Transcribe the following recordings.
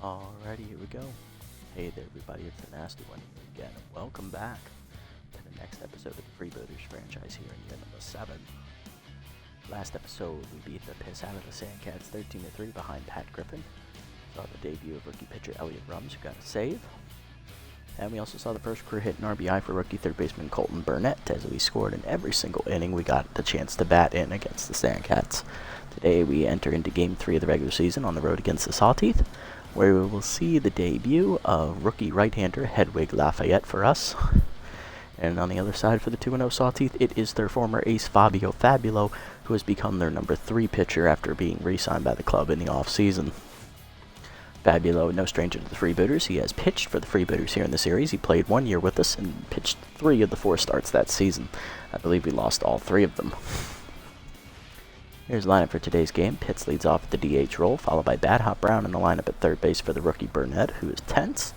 Alrighty, here we go. Hey there everybody, it's the Nasty One here again, and welcome back to the next episode of the Freebooters franchise here in year number 7. Last episode, we beat the piss out of the Sandcats 13-3 behind Pat Griffin. Saw the debut of rookie pitcher Elliot Rums, who got a save. And we also saw the first career hit and RBI for rookie third baseman Colton Burnett, as we scored in every single inning we got the chance to bat in against the Sandcats. Today we enter into Game 3 of the regular season on the road against the Sawteeth, where we will see the debut of rookie right-hander Hedwig Lafayette for us. And on the other side for the 2-0 Sawteeth, it is their former ace Fabio Fabulo, who has become their number 3 pitcher after being re-signed by the club in the off-season. Fabulo, no stranger to the Freebooters. He has pitched for the Freebooters here in the series. He played 1 year with us and pitched 3 of the 4 starts that season. I believe we lost all 3 of them. Here's the lineup for today's game. Pitts leads off at the DH role, followed by Bad Hop Brown in the lineup at third base for the rookie Burnett, who is tense.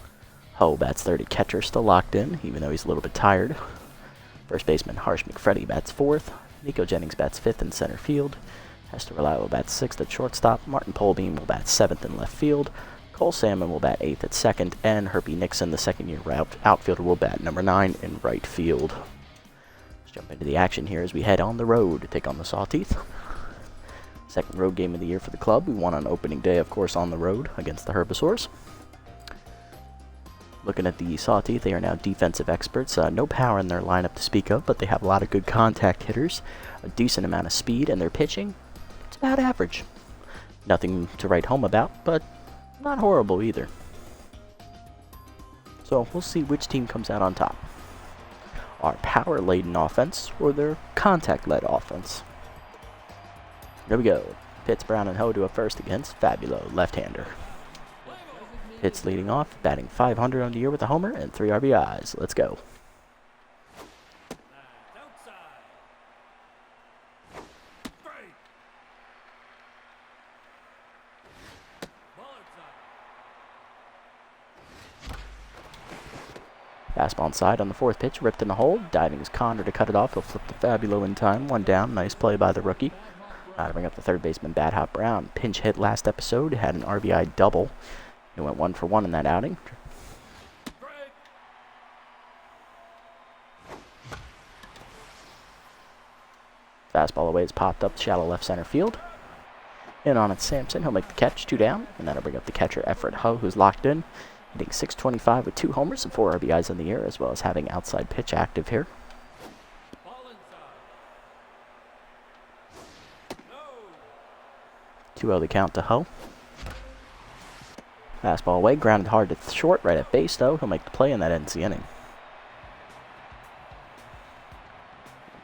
Ho bats third at catcher, still locked in, even though he's a little bit tired. First baseman Harsh McFreddy bats fourth. Nico Jennings bats fifth in center field. Hester Reliable bats sixth at shortstop. Martin Polbein will bat seventh in left field. Cole Salmon will bat eighth at second. And Herbie Nixon, the second-year outfielder, will bat number 9 in right field. Let's jump into the action here as we head on the road to take on the Sawteeth. Second road game of the year for the club. We won on opening day, of course, on the road against the Herbisaurs. Looking at the Sawteeth, they are now defensive experts. No power in their lineup to speak of, but they have a lot of good contact hitters, a decent amount of speed, and their pitching, it's about average. Nothing to write home about, but not horrible either. So we'll see which team comes out on top. Our power-laden offense or their contact-led offense. Here we go. Pitts, Brown, and Ho do a first against Fabulo, left-hander. Pitts leading off, batting .500 on the year with a homer and 3 RBIs. Let's go. Fastball inside on the 4th pitch, ripped in the hole. Diving is Connor to cut it off. He'll flip to Fabulo in time. 1 down. Nice play by the rookie. To bring up the third baseman, Bad Hop Brown. Pinch hit last episode, had an RBI double. He went 1 for 1 in that outing. Fastball away is popped up, shallow left center field. In on it, Sampson. He'll make the catch, 2 down. And that'll bring up the catcher, Everett Ho, who's locked in. Hitting .625 with 2 homers and 4 RBIs in the year, as well as having outside pitch active here. 2-0 the count to Ho. Fastball away, grounded hard to short, right at base though. He'll make the play and that ends the inning.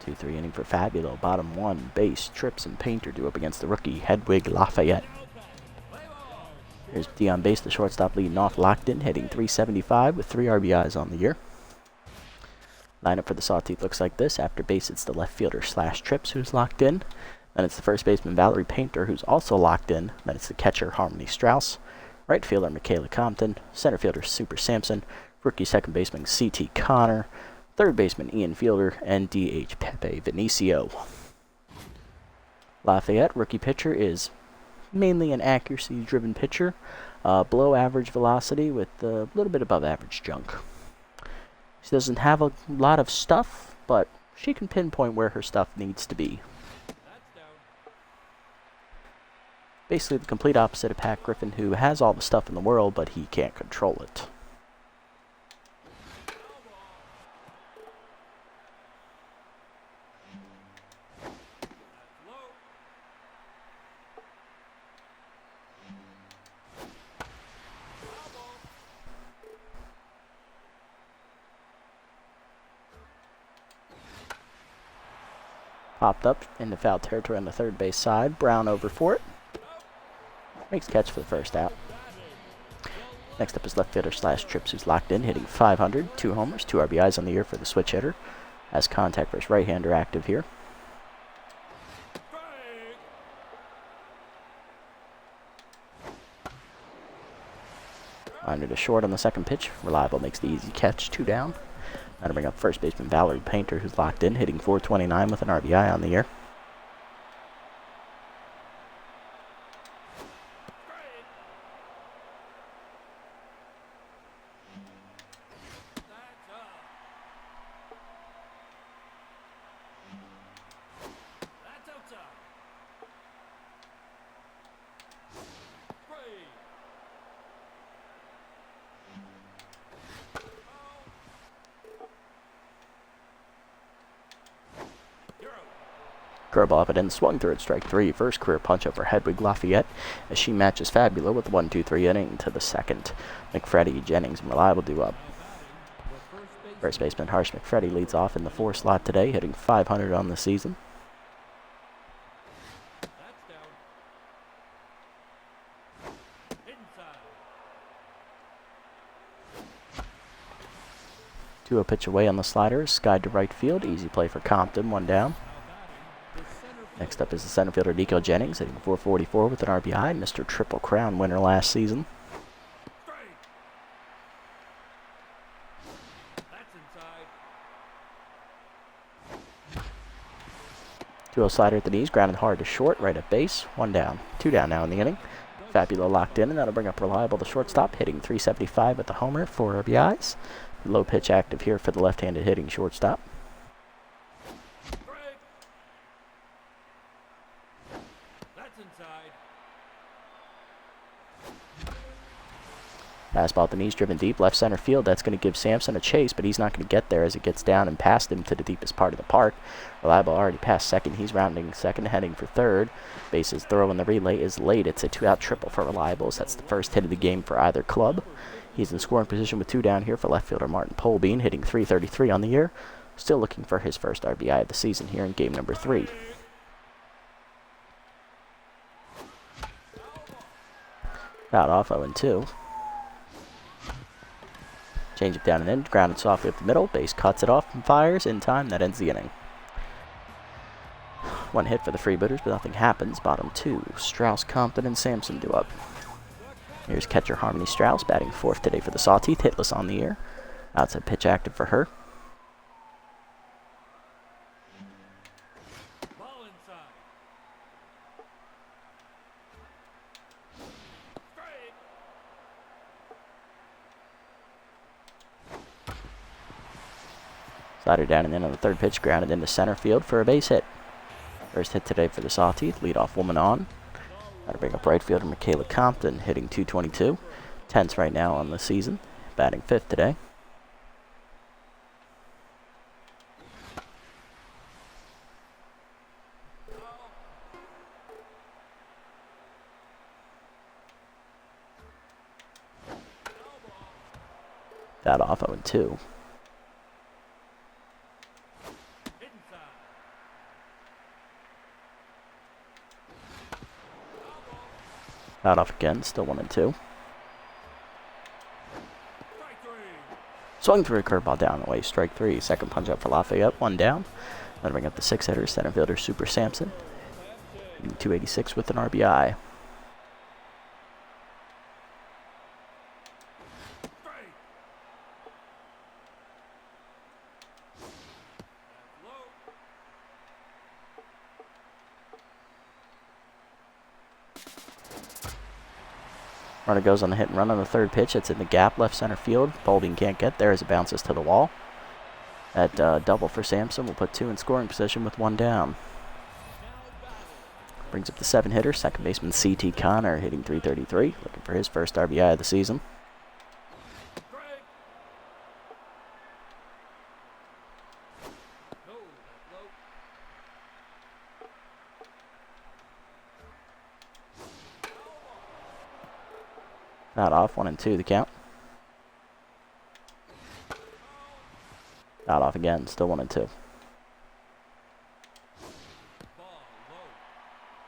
2-3 inning for Fabulo. Bottom 1, base, trips, and painter do up against the rookie Hedwig Lafayette. Here's D on base, the shortstop leading off, locked in, hitting .375 with 3 RBIs on the year. Lineup for the Sawteeth looks like this. After base, it's the left fielder / Trips who's locked in. Then it's the first baseman, Valerie Painter, who's also locked in. Then it's the catcher, Harmony Strauss. Right fielder, Michaela Compton. Center fielder, Super Sampson. Rookie second baseman, C.T. Connor. Third baseman, Ian Fielder. And D.H. Pepe Vinicio. Lafayette, rookie pitcher, is mainly an accuracy-driven pitcher. Below average velocity with a little bit above average junk. She doesn't have a lot of stuff, but she can pinpoint where her stuff needs to be. Basically the complete opposite of Pat Griffin, who has all the stuff in the world, but he can't control it. Popped up into foul territory on the third base side. Brown over for it. Makes the catch for the first out. Next up is left fielder / Trips, who's locked in, hitting .500, 2 homers, 2 RBIs on the year for the switch hitter. Has contact versus right-hander active here. Liner to short on the second pitch. Reliable makes the easy catch, 2 down. That'll bring up first baseman Valerie Painter, who's locked in, hitting .429 with an RBI on the year. Curveball up and in, swung through it, strike three. First career punch over Hedwig Lafayette as she matches Fabula with 1-2-3 inning to the second. McFreddy, Jennings, and Reliable due up. First baseman Harsh McFreddy leads off in the 4 slot today, hitting .500 on the season. A pitch away on the slider, skied to right field, easy play for Compton, 1 down. Next up is the center fielder Nico Jennings, hitting .444 with an RBI, Mr. Triple Crown winner last season. 2-0 slider at the knees, grounded hard to short, right at base, 1 down. 2 down now in the inning. Fabula locked in, and that'll bring up Reliable, the shortstop, hitting .375 with the homer, 4 RBIs. Low pitch active here for the left-handed hitting shortstop. Fastball at the knees, driven deep, left center field. That's going to give Sampson a chase, but he's not going to get there as it gets down and past him to the deepest part of the park. Reliable already past second. He's rounding second, heading for third. Bases throw in the relay is late. It's a 2-out triple for Reliable. So that's the first hit of the game for either club. He's in scoring position with 2 down here for left fielder Martin Polbein, hitting .333 on the year. Still looking for his first RBI of the season here in game number 3. Fouled off 0-2. Change it down and in, grounded softly up the middle. Base cuts it off and fires in time. That ends the inning. 1 hit for the Freebooters, but nothing happens. Bottom 2, Strauss, Compton, and Sampson due up. Here's catcher Harmony Strauss, batting 4th today for the Sawteeth, hitless on the year. Outside pitch active for her. Slider down and in on the 3rd pitch, grounded into center field for a base hit. First hit today for the Sawteeth, leadoff woman on. That'll bring up right fielder Michaela Compton, hitting .222. 10th right now on the season, batting 5th today. That off 0-2. Out off again, still 1-2. Swung through a curveball down the way, strike 3. Second punch up for Lafayette, 1 down. Then bring up the 6 hitter, center fielder Super Sampson, 286 with an RBI. Runner goes on the hit and run on the 3rd pitch. It's in the gap, left center field. Polbein can't get there as it bounces to the wall. That double for Sampson will put 2 in scoring position with 1 down. Brings up the 7 hitter, second baseman C.T. Connor, hitting .333, looking for his first RBI of the season. Not off, 1-2 the count. Not off again, still 1-2.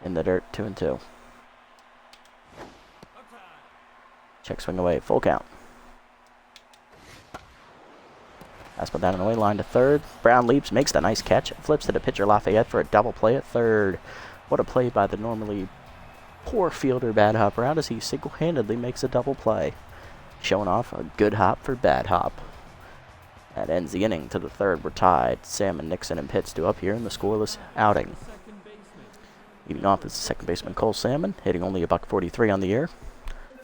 In the dirt, 2-2. Check swing away, full count. Fastball down and away, line to 3rd. Brown leaps, makes the nice catch, flips to the pitcher Lafayette for a double play at 3rd. What a play by the normally poor fielder Bad Hop around as he single-handedly makes a double play. Showing off a good hop for Bad Hop. That ends the inning. To the 3rd, we're tied. Salmon, Nixon, and Pitts due up here in the scoreless outing. Leading off is the second baseman Cole Salmon, hitting only a .143 on the year.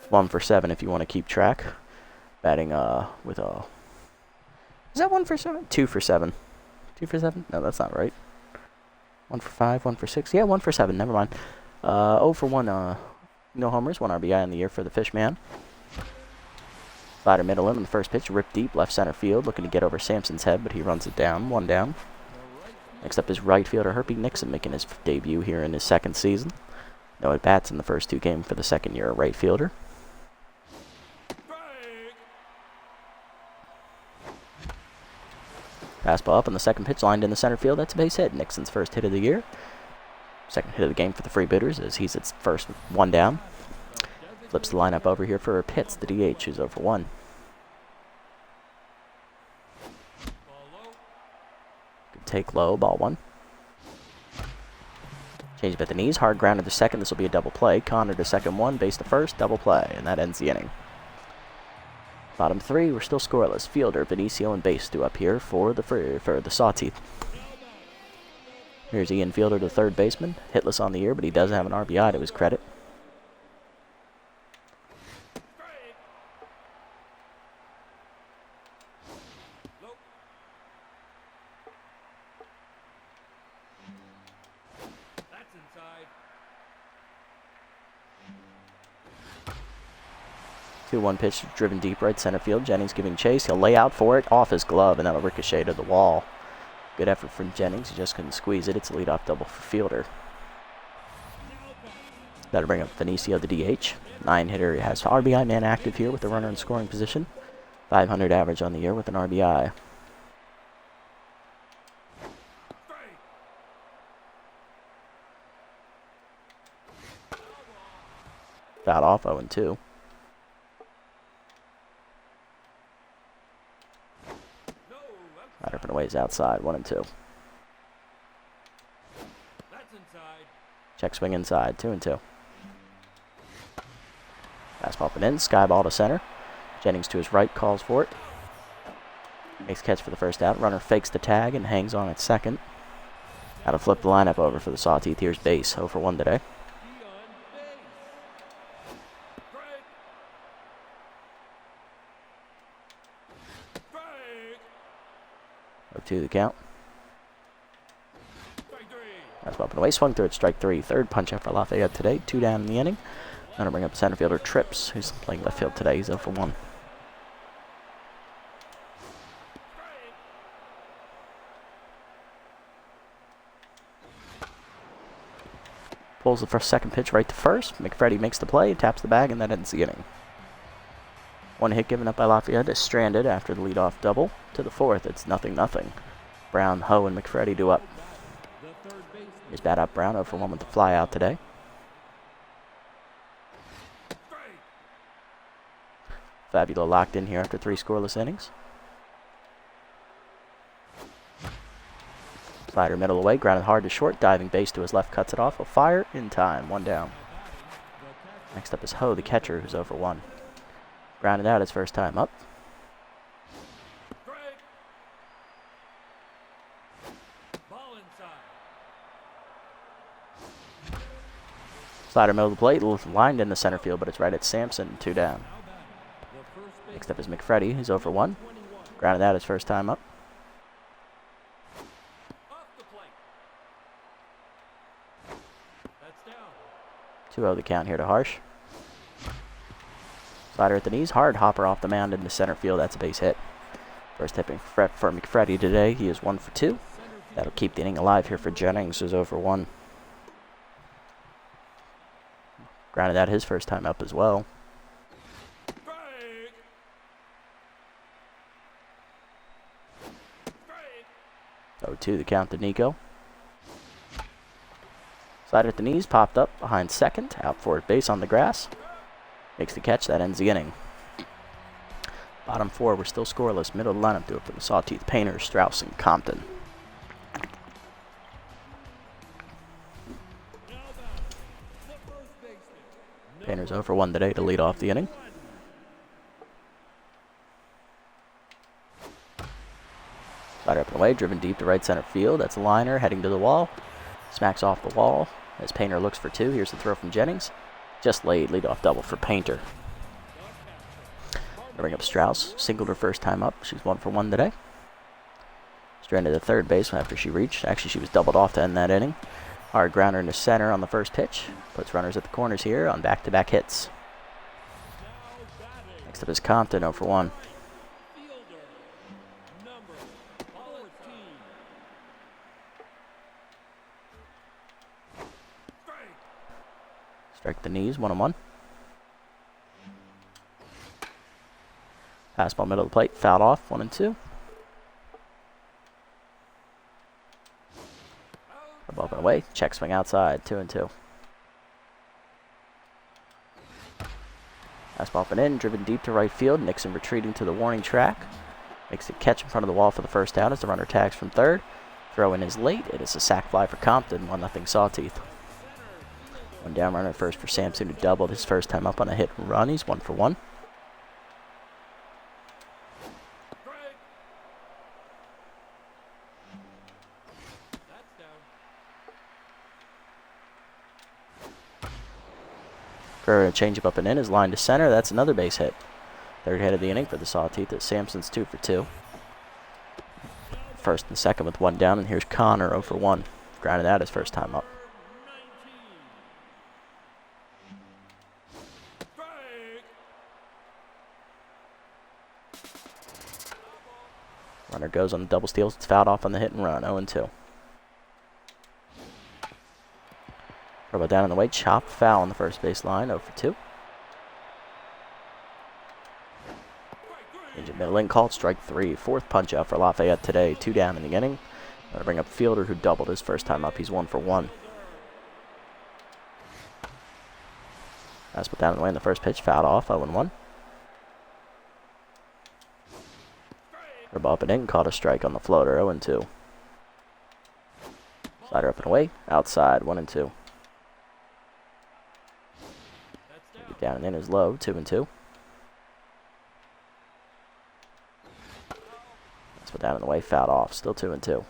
1 for 7 if you want to keep track. Batting with a... Is that 1 for 7? 2 for 7. 2 for 7? No, that's not right. 1 for 5, 1 for 6. Yeah, 1 for 7. Never mind. 0 for 1, no homers, 1 RBI in the year for the Fishman. Slider middle in on the 1st pitch, ripped deep, left center field, looking to get over Sampson's head, but he runs it down, 1 down. Next up is right fielder Herbie Nixon making his debut here in his second season. No at-bats in the first 2 games for the second-year right fielder. Fastball up on the second pitch, lined in the center field. That's a base hit. Nixon's first hit of the year. Second hit of the game for the Freebooters as he's its first one down. Flips the lineup over here for Pitts, the DH, who's 0 for 1. Good take low, ball 1. Change at the knees, hard ground to the second. This will be a double play. Connor to second 1, base to first, double play, and that ends the inning. Bottom 3, we're still scoreless. Fielder, Benicio, and base due up here for the Sawteeth. Here's Ian Fielder, the third baseman. Hitless on the year, but he does have an RBI to his credit. That's inside. 2-1 pitch, driven deep right center field. Jennings giving chase. He'll lay out for it, off his glove, and that'll ricochet to the wall. Good effort from Jennings. He just couldn't squeeze it. It's a leadoff double for Fielder. That'll bring up Benicio, the DH. 9-hitter has RBI man active here with the runner in scoring position. 500 average on the year with an RBI. Fouled off, 0-2. Right up and away is outside, 1-2. That's inside. Check swing inside, 2-2. Fastball up and in, sky ball to center. Jennings to his right, calls for it. Makes catch for the first out. Runner fakes the tag and hangs on at second. That'll flip the lineup over for the Sawteeth. Here's base, 0 for 1 today. 0-2 the count. That's up and away. Swung through it, strike 3. Third punch out for Lafayette today. 2 down in the inning. Going to bring up center fielder Trips, who's playing left field today. He's 0 for 1. Pulls the second pitch right to first. McFreddy makes the play, taps the bag, and that ends the inning. 1 hit given up by Lafayette is stranded after the leadoff double. To the 4th, it's 0-0. Brown, Ho, and McFreddy do up. Here's bat up Brown, 0 for 1 with the fly out today. Fabula locked in here after 3 scoreless innings. Slider middle away, grounded hard to short, diving base to his left, cuts it off. Will fire in time, 1 down. Next up is Ho, the catcher, who's 0 for 1. Grounded out his first time up. Slider middle of the plate, lined in the center field, but it's right at Sampson, 2 down. Next up is McFreddy, who's 0 for 1. Grounded out his first time up. 2-0 the count here to Harsh. Slider at the knees, hard hopper off the mound into center field. That's a base hit. First hit for McFreddy today. He is 1 for 2. That'll keep the inning alive here for Jennings, who's 0 for 1. Grounded out his first time up as well. 0-2 the count to Nico. Slider at the knees, popped up behind second, out for base on the grass. Makes the catch, that ends the inning. Bottom 4, we're still scoreless. Middle of the lineup do it for the Sawteeth. Painter, Strauss, and Compton. Painter's 0 for 1 today to lead off the inning. Slider up and away, driven deep to right center field. That's a liner heading to the wall. Smacks off the wall as Painter looks for 2. Here's the throw from Jennings. Just laid, leadoff double for Painter. Bring up Strauss. Singled her first time up. She's 1 for 1 today. Stranded at third base after she reached. Actually, she was doubled off to end that inning. Hard grounder into center on the first pitch. Puts runners at the corners here on back-to-back hits. Next up is Compton, 0 for 1. Strike the knees, 1-1. Fastball middle of the plate, fouled off, 1-2. Above and away, check swing outside, 2-2. Fastball up and in, driven deep to right field. Nixon retreating to the warning track. Makes the catch in front of the wall for the first out as the runner tags from third. Throw in is late. It is a sac fly for Compton, 1-0 Sawteeth. One down runner first for Samson, who doubled his first time up on a hit and run. He's 1-for-1. For a changeup up and in is line to center. That's another base hit. Third hit of the inning for the Sawteeth as Samson's 2-for-2. First and second with one down, and here's Connor 0-for-1. Grounded out his first time up. Runner goes on the double steals. It's fouled off on the hit and run. 0-2. Throw down on the way. Chop foul on the first base line. 0-for-2. Change it middle in, called strike 3. Fourth punch out for Lafayette today. 2 down in the inning. Gonna bring up Fielder, who doubled his first time up. He's 1-for-1. Fastball down and away in the first pitch. Fouled off. 0-1. Rub up and in. Caught a strike on the floater. 0-2. Slider up and away. Outside. 1-2. Down and in is low. 2-2. Fastball down and away. Fouled off. Still 2-2.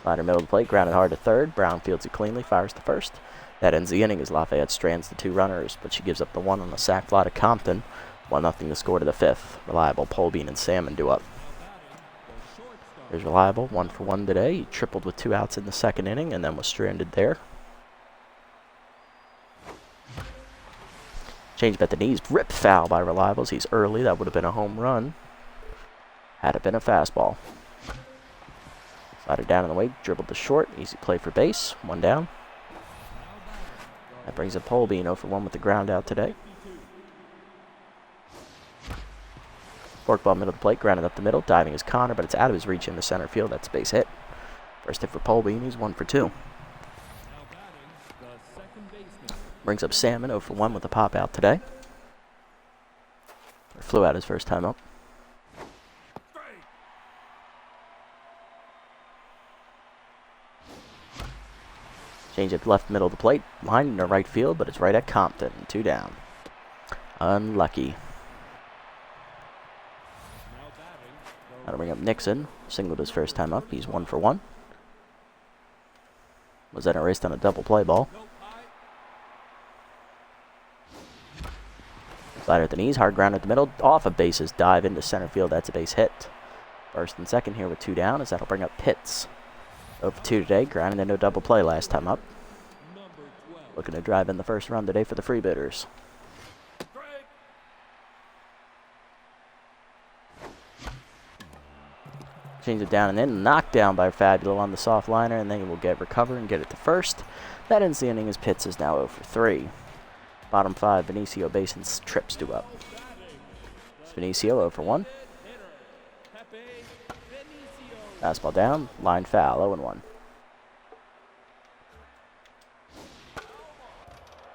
Slider middle of the plate, grounded hard to third. Brown fields it cleanly, fires to first. That ends the inning as Lafayette strands the 2 runners, but she gives up the 1 on the sac fly to Compton. 1-0 the score to the 5th. Reliable, Polbein, and Salmon do up. There's Reliable, 1-for-1 today. He tripled with 2 outs in the second inning and then was stranded there. Change at the knees, rip foul by Reliables. He's early, that would have been a home run. Had it been a fastball. Slider down and away, dribbled to short. Easy play for base. 1 down. That brings up Polbein 0-for-1 with the ground out today. Forkball middle of the plate, grounded up the middle. Diving is Connor, but it's out of his reach into center field. That's a base hit. First hit for Polbein. He's 1-for-2. Brings up Salmon 0-for-1 with a pop out today. Flew out his first time up. Change it left middle of the plate. Line into right field, but it's right at Compton. 2 down. Unlucky. That'll bring up Nixon. Singled his first time up. He's 1-for-1. Was then erased on a double play ball. Slider at the knees. Hard ground at the middle. Off of bases. Dive into center field. That's a base hit. First and second here with 2 down as that'll bring up Pitts. 0-for-2 today, grounded into a double play last time up. Looking to drive in the first run today for the Freebooters. Change it down and in, knocked down by Fabulous on the soft liner, and then he will recover and get it to first. That ends the inning as Pitts is now 0-for-3. Bottom 5, Benicio base and trips do up. Benicio 0-for-1. Fastball down, line foul, 0-1.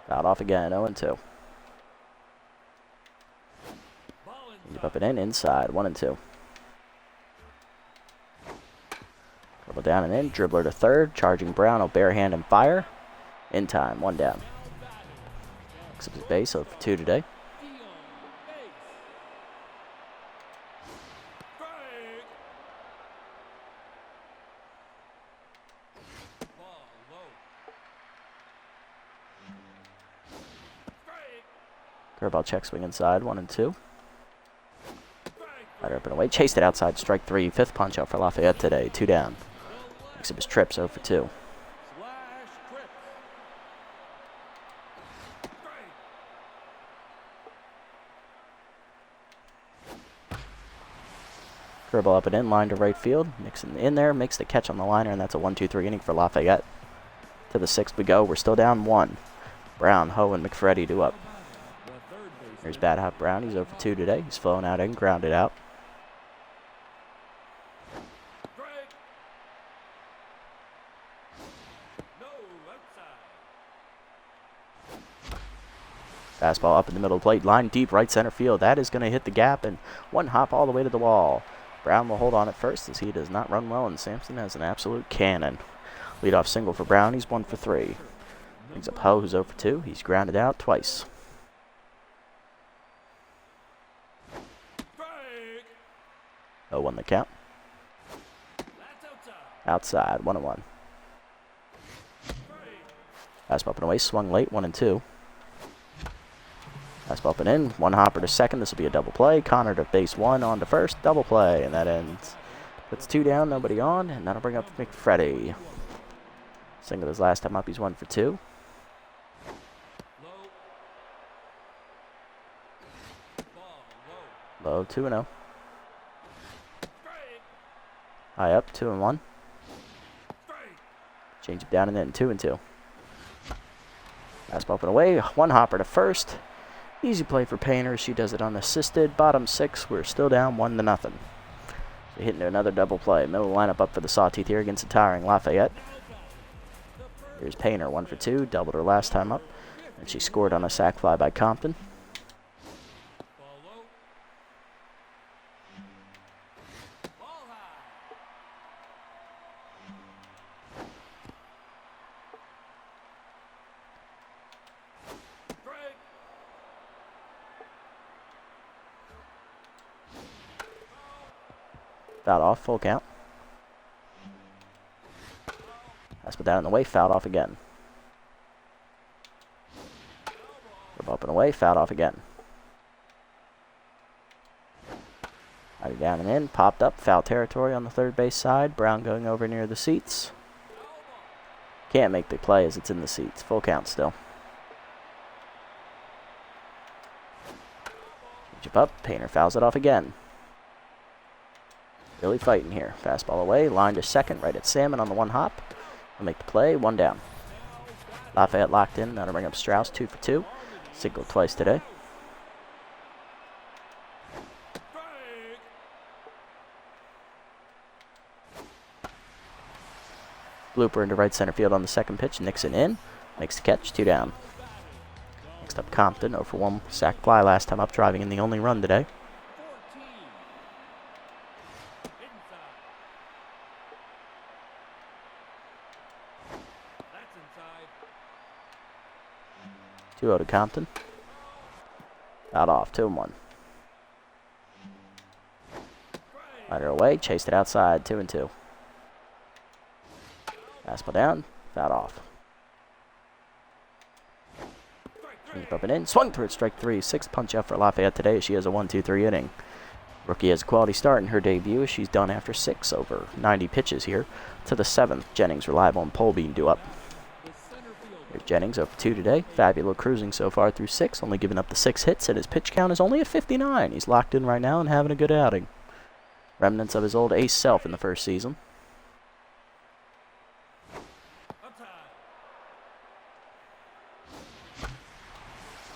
Fouled off again, 0-2. Keep up and in, inside, 1-2. Dribble down and in, dribbler to third, charging Brown, will barehand and fire. In time, 1 down. Picks up his base, 0-for-2 today. Curveball check swing inside, 1-2. Slider up and away, chased it outside, strike 3. 5th punch out for Lafayette today, 2 down. Picks up his trips, 0-for-2. Curveball up and in, line to right field. Nixon in there, makes the catch on the liner, and that's a 1-2-3 inning for Lafayette. To the 6th we go. We're still down 1. Brown, Ho, and McFreddy do up. Here's Bad Hop Brown. He's 0 for 2 today. He's flown out and grounded out. Fastball up in the middle of the plate. Line deep right center field. That is going to hit the gap and one hop all the way to the wall. Brown will hold on at first as he does not run well, and Sampson has an absolute cannon. Leadoff single for Brown. He's 1 for 3. Brings up Ho, who's 0 for 2. He's grounded out twice. Ho won the count. Outside, 1-1. Fastball up and away, swung late, 1-2. Fastball up and in, one hopper to second. This will be a double play. Connor to base 1, on to first, double play, and that ends. Puts 2 down, nobody on, and that'll bring up McFreddy. Single his last time up, he's 1 for 2. Low, 2-0. High up, 2-1. Change it down and then 2-2. Fastball up and away, one hopper to first. Easy play for Painter. She does it unassisted. Bottom 6, we're still down 1-0. So hitting to another double play. Middle lineup up for the Sawtooth here against the tiring Lafayette. Here's Painter, 1 for 2. Doubled her last time up. And she scored on a sac fly by Compton. Fouled off, full count. Fastball down in the way, fouled off again. Curve up and away, fouled off again. Righty down and in, popped up, foul territory on the third base side. Brown going over near the seats. Can't make the play as it's in the seats. Full count still. Jump up, Painter fouls it off again. Really fighting here. Fastball away, line to second, right at Salmon on the one hop. He'll make the play, 1 down. Lafayette locked in, that'll bring up Strauss, 2 for 2. Single twice today. Blooper into right center field on the second pitch. Nixon in, makes the catch, 2 down. Next up Compton, 0 for 1, sac fly last time up, driving in the only run today. 2-0 to Compton. Out off, 2-1. Rider away, chased it outside, 2-2. Fastball down, fouled off. Change up and in, swung through it, strike 3. 6 punch out for Lafayette today. She has a 1-2-3 inning. Rookie has a quality start in her debut. She's done after 6 over 90 pitches here. To the 7th, Jennings reliable and Polbein due up. Here's Jennings, 0 for 2 today. Fabulous cruising so far through 6, only giving up the 6 hits, and his pitch count is only at 59. He's locked in right now and having a good outing. Remnants of his old ace self in the first season.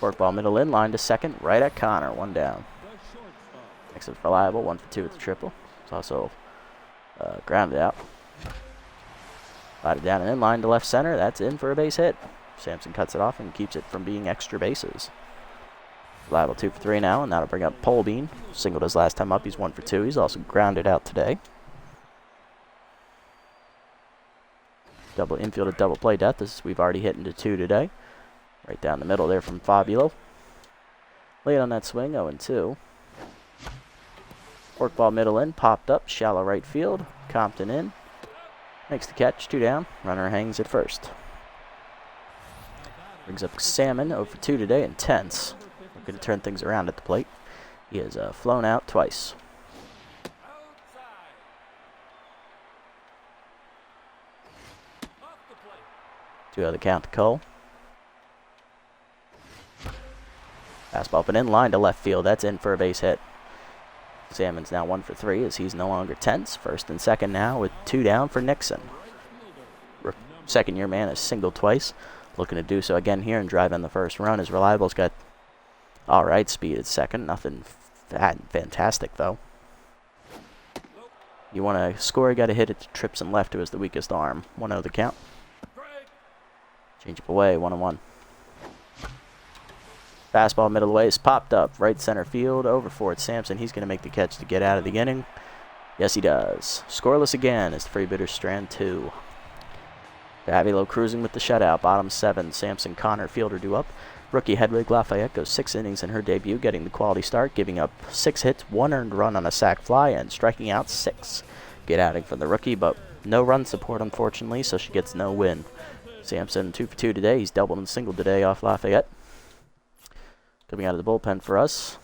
Forkball middle in, line to second, right at Connor, 1 down. Next is reliable, 1 for 2 with the triple. It's also grounded out. Slided down and in, line to left center. That's in for a base hit. Sampson cuts it off and keeps it from being extra bases. Reliable 2 for 3 now, and that'll bring up Polbein. Singled his last time up. He's 1 for 2. He's also grounded out today. Double infield at double play death. This we've already hit into 2 today. Right down the middle there from Fabulo. Late on that swing, 0-2. Forkball middle in, popped up, shallow right field. Compton in. Makes the catch, 2 down. Runner hangs at first. Brings up Salmon, 0 for 2 today, intense. Looking to turn things around at the plate. He has flown out twice. Two other count to Cole. Fastball up and in, line to left field. That's in for a base hit. Salmon's now 1 for 3 as he's no longer tense. First and second now with 2 down for Nixon. second-year man has singled twice. Looking to do so again here and drive in the first run. His Reliable's got all right speed at second. Nothing fantastic, though. You want to score, you got to hit it to trips and left to his the weakest arm. 1-0 the count. Change up away, 1-1. Fastball middle away is popped up. Right center field, over for it. Sampson, he's going to make the catch to get out of the inning. Yes, he does. Scoreless again as the Freebooters strand 2. Davilo cruising with the shutout. Bottom 7. Sampson, Connor, fielder due up. Rookie Hedwig Lafayette goes 6 innings in her debut, getting the quality start, giving up 6 hits, 1 earned run on a sac fly, and striking out 6. Good outing from the rookie, but no run support, unfortunately, so she gets no win. Sampson 2 for 2 today. He's doubled and singled today off Lafayette. Coming out of the bullpen for us.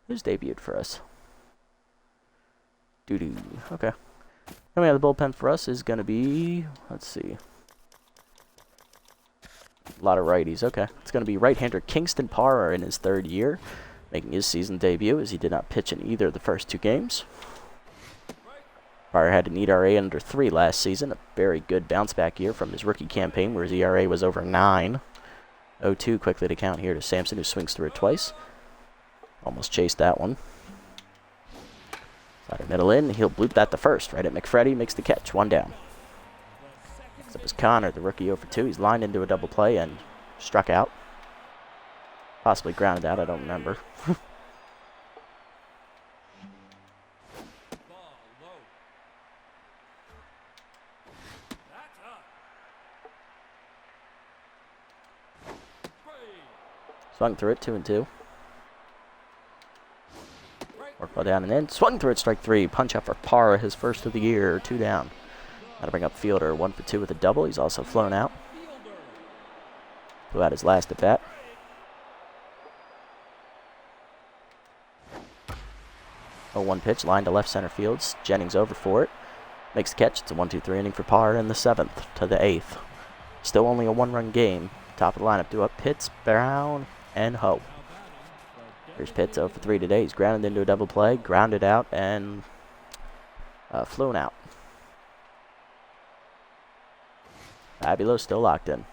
Who's debuted for us? Doo-doo. Okay. Coming out of the bullpen for us is going to be, let's see. A lot of righties. Okay. It's going to be right-hander Kingston Parrot in his 3rd year, making his season debut as he did not pitch in either of the first 2 games. Parrot had an ERA under 3 last season, a very good bounce-back year from his rookie campaign where his ERA was over 9. 0-2 quickly to count here to Sampson, who swings through it twice. Almost chased that one. Slider middle in, he'll bloop that to first. Right at McFreddy, makes the catch, 1 down. Next up is Connor, the rookie 0 for 2. He's lined into a double play and struck out. Possibly grounded out, I don't remember. Swung through it, 2-2. Work ball down and in. Swung through it, strike 3. Punch out for Parra, his first of the year, 2 down. That'll bring up fielder, 1 for 2 with a double. He's also flown out. Who had his last at bat. Oh, 1 pitch, line to left center field. Jennings over for it. Makes the catch. It's a 1-2-3 inning for Parra in the 7th to the 8th. Still only a 1-run game. Top of the lineup, due up Pitts, Brown, and Ho. Here's Pitts 0 for 3 today. He's grounded into a double play, grounded out, and flown out. Fabulo still locked in.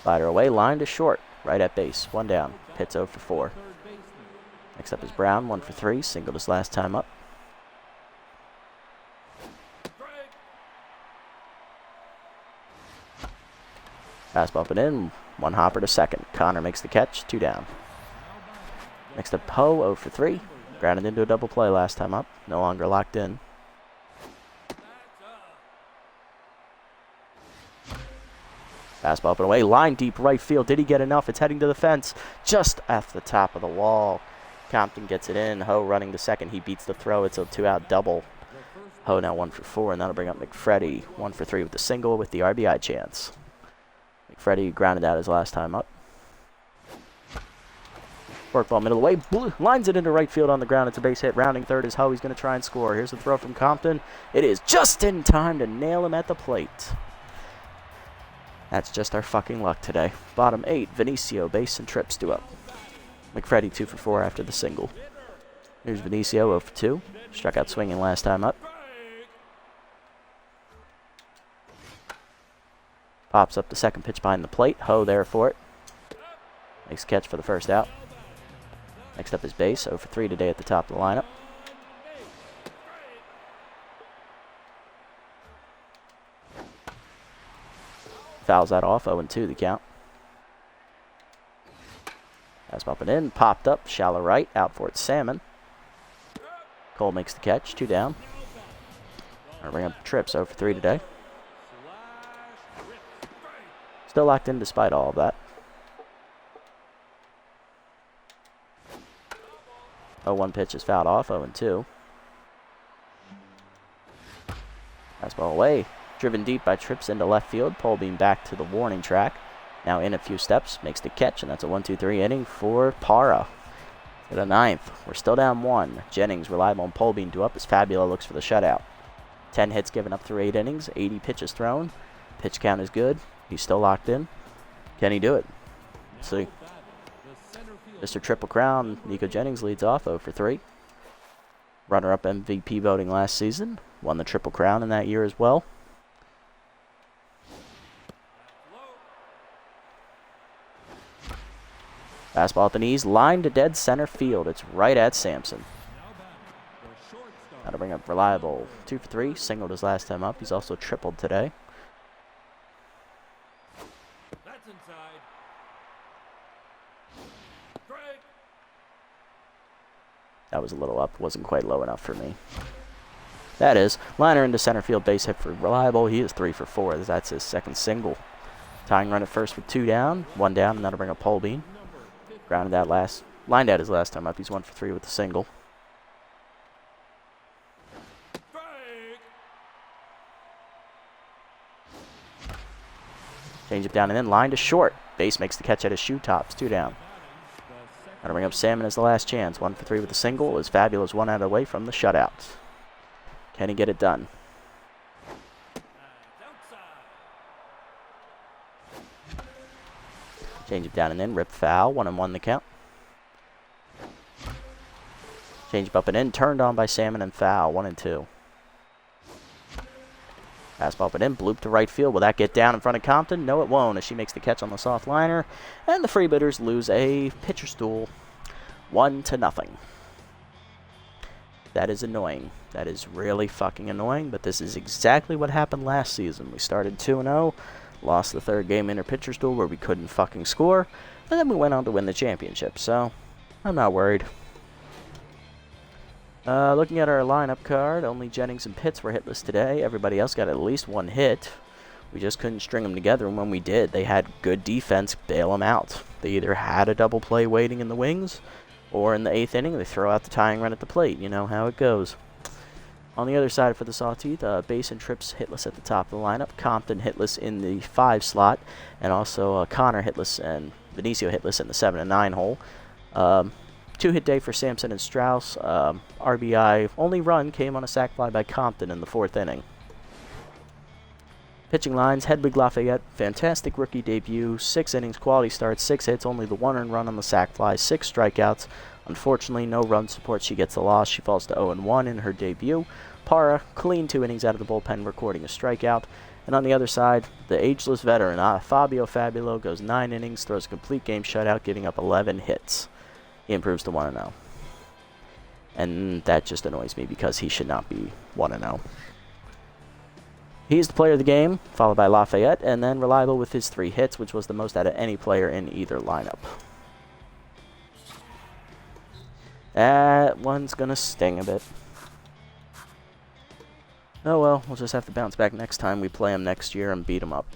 Slider away, line to short, right at base, 1 down. Pitts 0 for 4. Next up is Brown, 1 for 3, singled his last time up. Fastball up and in, 1 hopper to second. Connor makes the catch, 2 down. Next up, Poe, 0 for 3. Grounded into a double play last time up. No longer locked in. Fastball up and away, line deep right field. Did he get enough? It's heading to the fence, just at the top of the wall. Compton gets it in. Ho running to second. He beats the throw. It's a 2-out double. Ho now 1 for 4, and that'll bring up McFreddy. 1 for 3 with the single with the RBI chance. McFreddy grounded out his last time up. Forkball middle away, lines it into right field on the ground. It's a base hit. Rounding third is Ho. He's going to try and score. Here's the throw from Compton. It is just in time to nail him at the plate. That's just our fucking luck today. Bottom 8, Vinicio, base and trips due up. McFreddy 2 for 4 after the single. Here's Vinicio 0 for 2. Struck out swinging last time up. Pops up the second pitch behind the plate. Ho there for it. Makes a catch for the first out. Next up is base. 0 for 3 today at the top of the lineup. Fouls that off. 0-2 the count. Fastball up and in. Popped up. Shallow right. Out for it. Salmon. Cole makes the catch. 2 down. I'll bring up trips. 0 for 3 today. Still locked in despite all of that. 0-1 pitch is fouled off. 0-2. Fastball away. Driven deep by trips into left field. Polbein back to the warning track. Now in a few steps. Makes the catch. And that's a 1-2-3 inning for Parra. To the 9th. We're still down 1. Jennings reliable on Polbein due up as Fabula looks for the shutout. 10 hits given up through 8 innings. 80 pitches thrown. Pitch count is good. He's still locked in. Can he do it? Let's see. Mr. Triple Crown, Nico Jennings leads off 0 for 3. Runner-up MVP voting last season. Won the Triple Crown in that year as well. Fastball at the knees, line to dead center field. It's right at Sampson. That'll bring up Reliable. 2 for 3, singled his last time up. He's also tripled today. That's inside. Strike. That was a little up, wasn't quite low enough for me. That is, liner into center field, base hit for Reliable. He is 3 for 4. That's his second single. Tying run at first with 2 down, 1 down, and that'll bring up Polbein. Grounded that lined out his last time up. He's 1 for 3 with a single. Change it down and in, line to short. Base makes the catch at his shoe tops, 2 down. That'll bring up Salmon as the last chance. 1 for 3 with a single. Is Fabulous 1 out away from the shutout. Can he get it done? Change it down and in, rip foul, 1-1 the count. Change it up and in, turned on by Salmon and foul, 1-2. Fastball up and in, bloop to right field. Will that get down in front of Compton? No, it won't, as she makes the catch on the soft liner. And the Freebooters lose a pitcher's duel, 1-0. That is annoying. That is really fucking annoying, but this is exactly what happened last season. We started 2-0, lost the third game in our pitcher's duel where we couldn't fucking score, and then we went on to win the championship, so I'm not worried. Looking at our lineup card, only Jennings and Pitts were hitless today. Everybody else got at least 1 hit. We just couldn't string them together, and when we did, they had good defense bail them out. They either had a double play waiting in the wings, or in the 8th inning, they throw out the tying run at the plate. You know how it goes. On the other side for the Sawtooth, Base and Trips hitless at the top of the lineup. Compton hitless in the 5 slot, and also Connor hitless and Benicio hitless in the 7 and 9 hole. 2-hit day for Sampson and Strauss. RBI only run came on a sac fly by Compton in the 4th inning. Pitching lines, Hedwig Lafayette, fantastic rookie debut, 6 innings, quality start, 6 hits, only the 1 earned run on the sac fly, 6 strikeouts. Unfortunately, no run support. She gets the loss. She falls to 0-1 in her debut. Para, clean 2 innings out of the bullpen, recording a strikeout. And on the other side, the ageless veteran, Fabio Fabulo, goes 9 innings, throws a complete game shutout, giving up 11 hits. He improves to 1-0. And that just annoys me because he should not be 1-0. He's the player of the game, followed by Lafayette, and then Reliable with his 3 hits, which was the most out of any player in either lineup. That one's going to sting a bit. Oh well, we'll just have to bounce back next time we play him next year and beat him up.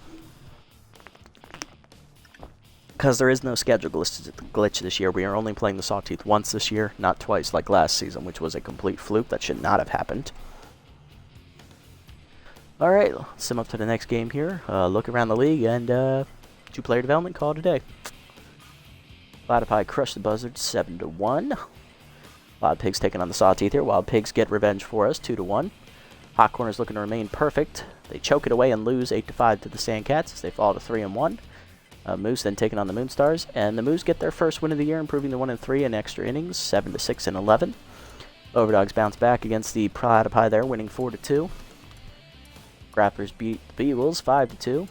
Because there is no schedule glitch this year. We are only playing the Sawtooth once this year, not twice like last season, which was a complete fluke. That should not have happened. Alright, let's sim up to the next game here. Look around the league, and 2-player development call today. Platypi crushed the Buzzards 7-1. Wild Pigs taking on the Sawtooth here. Wild Pigs get revenge for us, 2-1. Hot Corners looking to remain perfect. They choke it away and lose 8-5 to the Sandcats as they fall to 3-1. Moose then taking on the Moonstars, and the Moose get their first win of the year, improving to 1-3 in extra innings, 7-6 and 11. Overdogs bounce back against the Platypi there, winning 4-2. Grapplers beat the Beagles 5-2.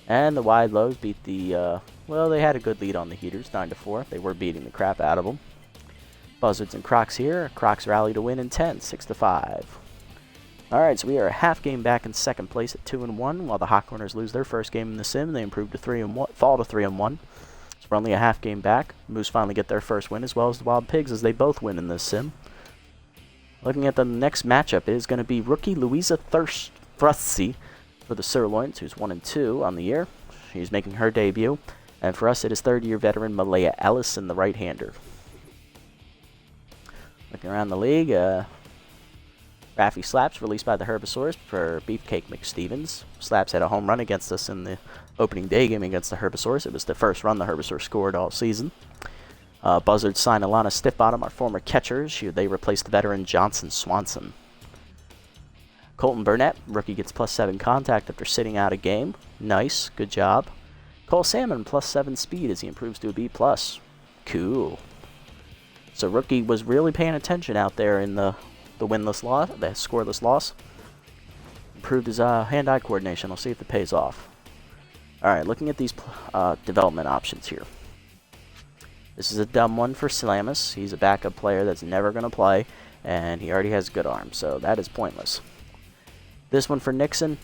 And the Wide Lows beat the, well, they had a good lead on the Heaters, 9-4. They were beating the crap out of them. Buzzards and Crocs here. Crocs rally to win in 10, 6-5. Alright, so we are a half game back in second place at 2-1, while the Hot Corners lose their first game in the sim. They improve to 3-1, fall to 3-1. So we're only a half game back. Moose finally get their first win, as well as the Wild Pigs, as they both win in this sim. Looking at the next matchup, it is going to be rookie Louisa Thrusty for the Sirloins, who's 1-2 on the year. She's making her debut. And for us, it is third-year veteran Malaya Ellison, the right-hander. Looking around the league, Raffy Slaps released by the Herbisaurs for Beefcake McStevens. Slaps had a home run against us in the opening day game against the Herbisaurs. It was the first run the Herbisaurs scored all season. Buzzards signed Alana Stiffbottom, our former catcher. They replaced the veteran Johnson Swanson. Colton Burnett, rookie, gets +7 contact after sitting out a game. Nice, good job. Cole Salmon +7 speed as he improves to a B+. Cool. So Rookie was really paying attention out there in the winless loss, the scoreless loss. Improved his hand-eye coordination. I'll see if it pays off. Alright, looking at these development options here. This is a dumb one for Slamus. He's a backup player that's never going to play, and he already has good arms, so that is pointless. This one for Nixon,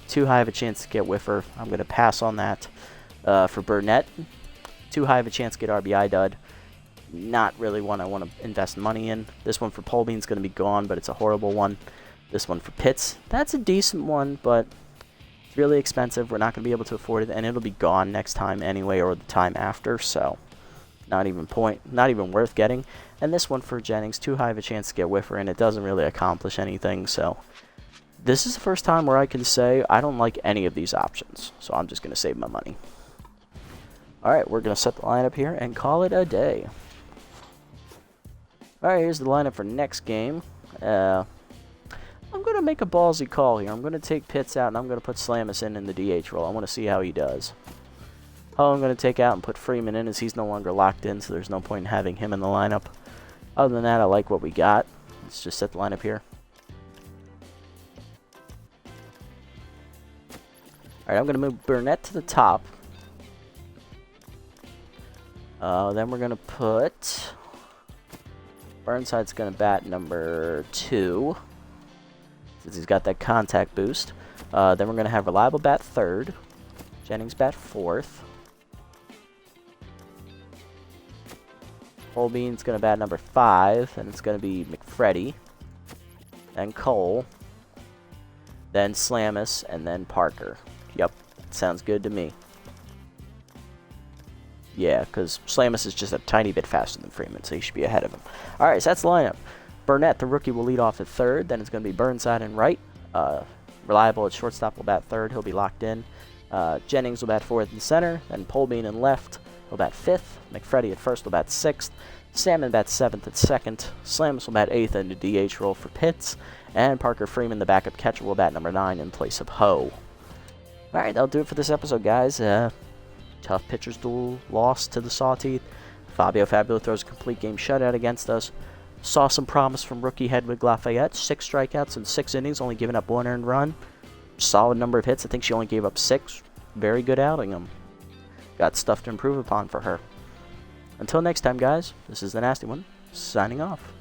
too high of a chance to get whiffer. I'm going to pass on that. For Burnett, too high of a chance to get RBI dud. Not really one I want to invest money in. This one for Polbein is going to be gone, but it's a horrible one. This one for Pitts, that's a decent one, but it's really expensive. We're not going to be able to afford it, and it'll be gone next time anyway, or the time after, so not even worth getting. And this one for Jennings, too high of a chance to get whiffer, and it doesn't really accomplish anything, so this is the first time where I can say I don't like any of these options, so I'm just going to save my money. Alright, we're going to set the lineup here and call it a day. Alright, here's the lineup for next game. I'm going to make a ballsy call here. I'm going to take Pitts out, and I'm going to put Slamus in the DH role. I want to see how he does. Oh, I'm going to take out and put Freeman in, as he's no longer locked in, so there's no point in having him in the lineup. Other than that, I like what we got. Let's just set the lineup here. Alright, I'm going to move Burnett to the top. Then we're going to put... Burnside's going to bat number 2, since he's got that contact boost. Then we're going to have Reliable bat 3rd. Jennings bat 4th. Polbein's going to bat number 5, and it's going to be McFreddy. Then Cole. Then Slamus, and then Parker. Yep, sounds good to me. Yeah, because Slamus is just a tiny bit faster than Freeman, so he should be ahead of him. Alright, so that's the lineup. Burnett, the rookie, will lead off at 3rd. Then it's going to be Burnside and right. Reliable at shortstop will bat 3rd. He'll be locked in. Jennings will bat 4th in center. Then Polbein in left will bat 5th. McFreddy at 1st will bat 6th. Salmon bats 7th at 2nd. Slamus will bat 8th in the DH role for Pitts. And Parker Freeman, the backup catcher, will bat number 9 in place of Ho. Alright, that'll do it for this episode, guys. Tough pitcher's duel loss to the Sawteeth. Fabio Fabio throws a complete game shutout against us. Saw some promise from rookie Hedwig Lafayette. 6 strikeouts in 6 innings, only giving up 1 earned run. Solid number of hits. I think she only gave up 6. Very good outing. Got stuff to improve upon for her. Until next time, guys, this is the Nasty One, signing off.